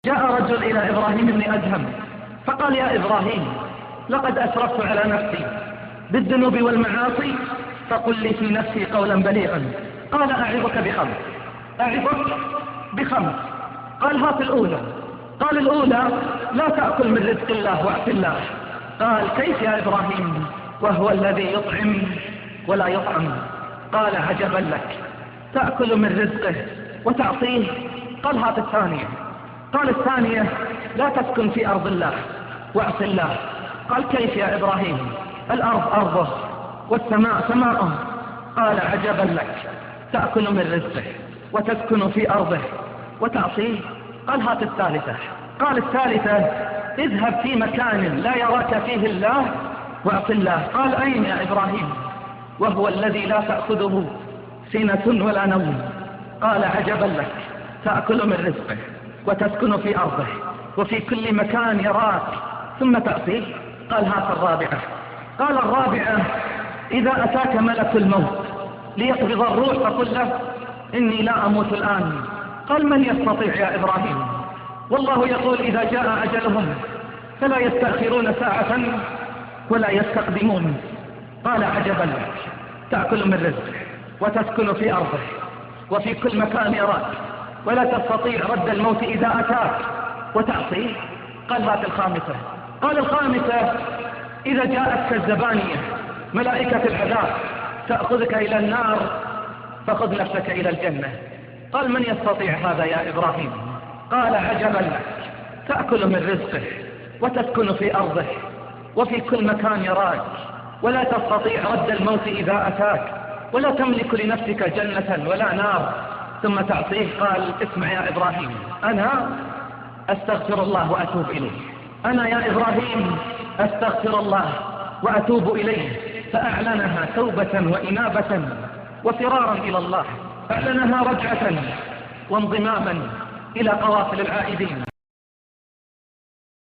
جاء رجل إلى إبراهيم بن أدهم فقال: يا إبراهيم، لقد أسرفت على نفسي بالذنوب والمعاصي، فقل لي في نفسي قولا بليغا. قال: أعظك بخمس. أعظك بخمس. قال: هات الأولى. قال: الأولى: لا تأكل من رزق الله واعص الله. قال: كيف يا إبراهيم وهو الذي يطعم ولا يطعم؟ قال: عجبا لك، تأكل من رزقه وتعصيه. قال: هات الثانية. قال: الثانية: لا تسكن في أرض الله واعص الله. قال: كيف يا إبراهيم؟ الأرض أرضه والسماء سماءه. قال: عجبا لك، تأكل من رزقه وتسكن في أرضه وتعصيه. قال: هات الثالثة. قال: الثالثة: اذهب في مكان لا يراك فيه الله واعص الله. قال: أين يا إبراهيم وهو الذي لا تأخذه سنة ولا نوم؟ قال: عجبا لك، تأكل من رزقه وتسكن في أرضه وفي كل مكان يراك ثم تعصيه. قال: هات الرابعة. قال: الرابعة: إذا أتاك ملك الموت ليقبض الروح فقل له: إني لا أموت الآن. قال: من يستطيع يا إبراهيم؟ والله يقول: إذا جاء أجلهم فلا يستأخرون ساعة ولا يستقدمون. قال: عجبا لك، تأكل من رزقه وتسكن في أرضه وفي كل مكان يراك ولا تستطيع رد الموت إذا أتاك وتعصيه. قال: هات الخامسة. قال: الخامسة: إذا جاءتك الزبانية ملائكة العذاب تأخذك إلى النار فخذ نفسك إلى الجنة. قال: من يستطيع هذا يا إبراهيم؟ قال: عجبا لك، تأكل من رزقه وتسكن في أرضه وفي كل مكان يراك ولا تستطيع رد الموت إذا أتاك ولا تملك لنفسك جنة ولا نار ثم تعصيه. قال: اسمع يا إبراهيم، أنا أستغفر الله وأتوب إليه. أنا يا إبراهيم أستغفر الله وأتوب إليه. فأعلنها توبة وإنابة وفرارا إلى الله، أعلنها رجعة وانضماما إلى قوافل العائدين.